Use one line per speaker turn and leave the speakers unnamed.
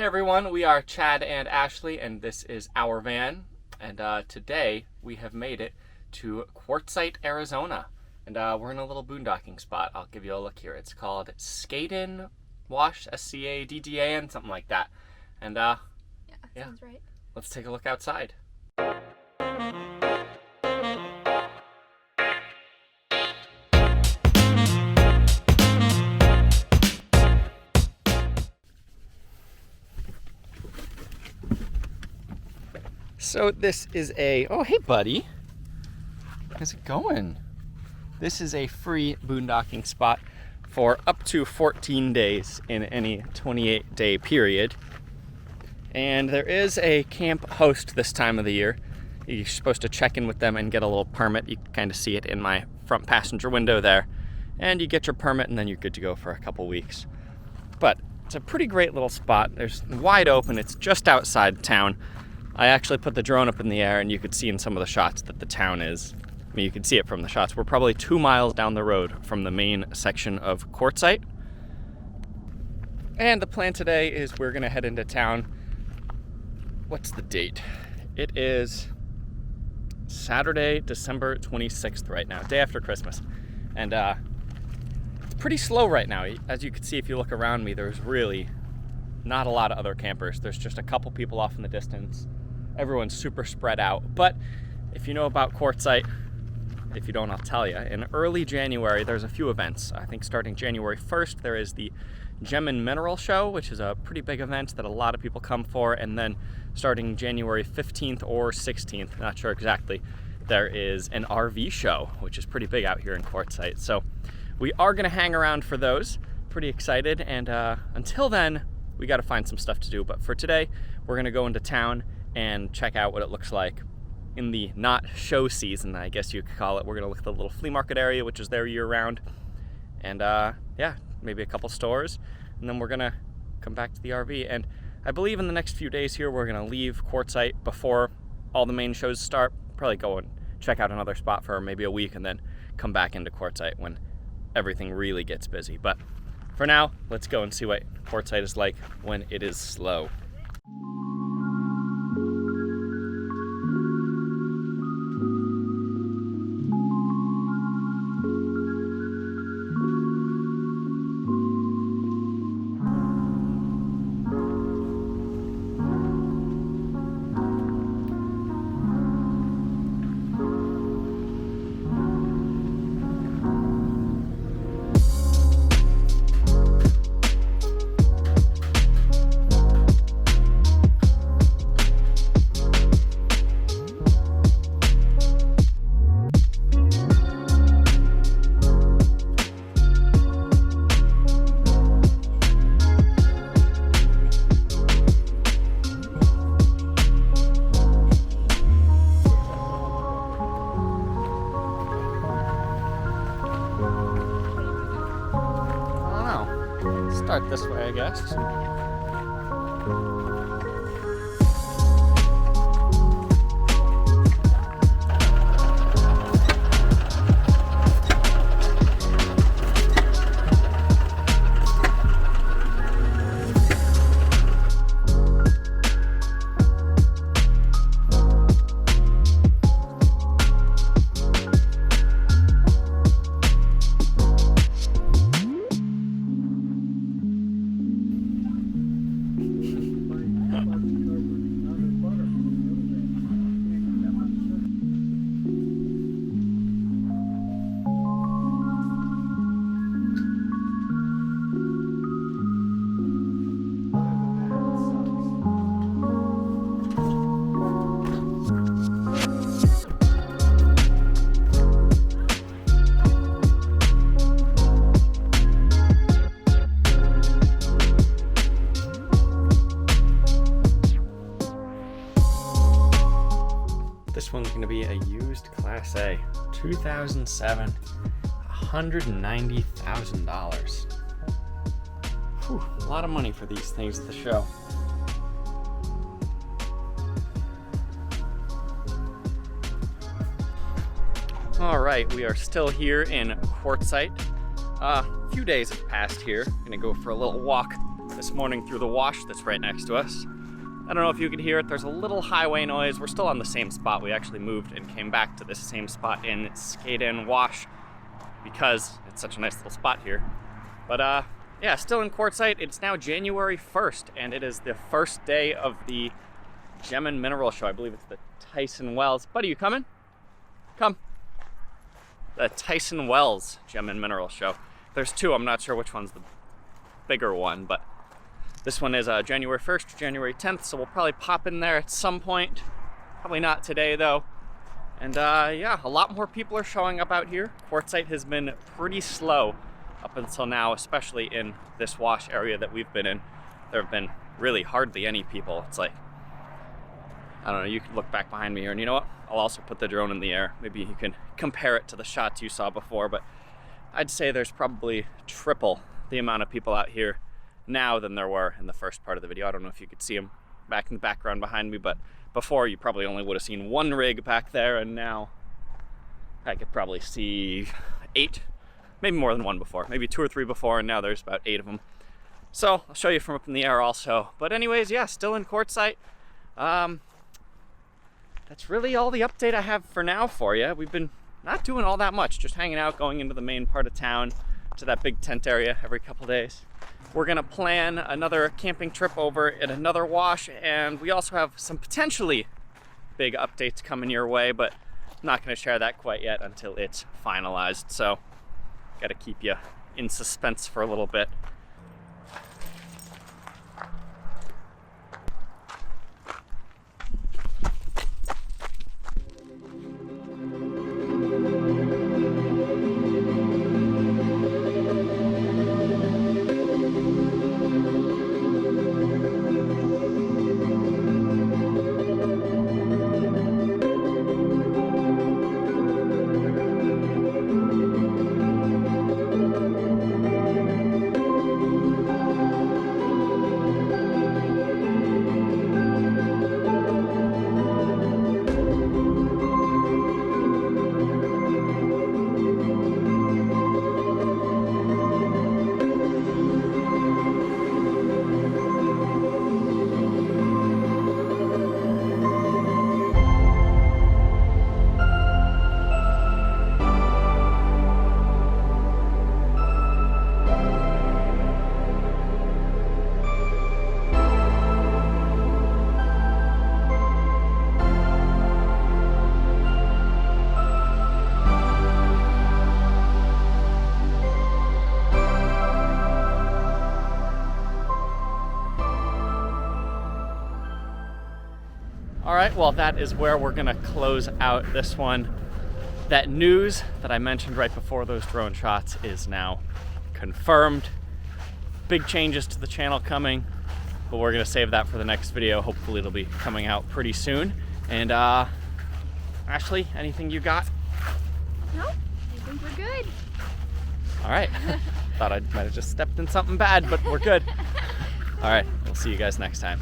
Hey everyone, we are Chad and Ashley, and this is ouRVan. And today we have made it to Quartzsite, Arizona. And we're in a little boondocking spot. I'll give you a look here. It's called Scaddan Wash, Scaddan, something like that. And
yeah, sounds right.
Let's take a look outside. So this is oh hey buddy, how's it going? This is a free boondocking spot for up to 14 days in any 28-day period. And there is a camp host this time of the year. You're supposed to check in with them and get a little permit. You can kind of see it in my front passenger window there. And you get your permit and then you're good to go for a couple weeks. But it's a pretty great little spot. There's wide open, it's just outside town. I actually put the drone up in the air and you could see in some of the shots that the town is, I mean, you can see it from the shots. We're probably 2 miles down the road from the main section of Quartzsite. And the plan today is we're gonna head into town. What's the date? It is Saturday, December 26th right now, day after Christmas. And it's pretty slow right now. As you can see, if you look around me, there's really not a lot of other campers. There's just a couple people off in the distance. Everyone's super spread out. But if you know about Quartzsite, if you don't, I'll tell you. In early January, there's a few events. I think starting January 1st, there is the Gem and Mineral Show, which is a pretty big event that a lot of people come for. And then starting January 15th or 16th, not sure exactly, there is an RV show, which is pretty big out here in Quartzsite. So we are gonna hang around for those. Pretty excited. And until then, we got to find some stuff to do. But for today, we're going to go into town and check out what it looks like in the not show season, I guess you could call it. We're going to look at the little flea market area, which is there year round. And yeah, maybe a couple stores. And then we're going to come back to the RV. And I believe in the next few days here, we're going to leave Quartzsite before all the main shows start. Probably go and check out another spot for maybe a week and then come back into Quartzsite when everything really gets busy. But for now, let's go and see what Quartzsite is like when it is slow. Start this way, I guess. This one's going to be a used Class A, 2007, $190,000. Whew, a lot of money for these things at the show. All right, we are still here in Quartzsite. A few days have passed here. Gonna go for a little walk. this morning through the wash that's right next to us. I don't know if you could hear it, there's a little highway noise. We're still on the same spot. We actually moved and came back to this same spot in Scaddan Wash because it's such a nice little spot here. But yeah, still in Quartzsite. It's now January 1st, and it is the first day of the Gem and Mineral Show. I believe it's the Tyson Wells. Buddy, you coming? Come. The Tyson Wells Gem and Mineral Show. There's two. I'm not sure which one's the bigger one, but this one is January 1st, January 10th, so we'll probably pop in there at some point. Probably not today, though. And yeah, a lot more people are showing up out here. Quartzsite has been pretty slow up until now, especially in this wash area that we've been in. There have been really hardly any people. It's like, I don't know, you can look back behind me here, and you know what? I'll also put the drone in the air. Maybe you can compare it to the shots you saw before, but I'd say there's probably triple the amount of people out here now than there were in the first part of the video. I don't know if you could see them back in the background behind me, but before you probably only would have seen one rig back there, and now I could probably see 8, maybe more than one before, maybe 2 or 3 before, and now there's about 8 of them. So I'll show you from up in the air also. But anyways, yeah, still in Quartzsite. That's really all the update I have for now for you. We've been not doing all that much, just hanging out, going into the main part of town to that big tent area every couple days. We're gonna plan another camping trip over at another wash, and we also have some potentially big updates coming your way, but I'm not gonna share that quite yet until it's finalized. So gotta keep you in suspense for a little bit. All right, well, that is where we're gonna close out this one. That news that I mentioned right before those drone shots is now confirmed. Big changes to the channel coming, but we're gonna save that for the next video. Hopefully it'll be coming out pretty soon. And Ashley, anything you got?
No, I think we're good.
All right, thought I might have just stepped in something bad, but we're good. All right, we'll see you guys next time.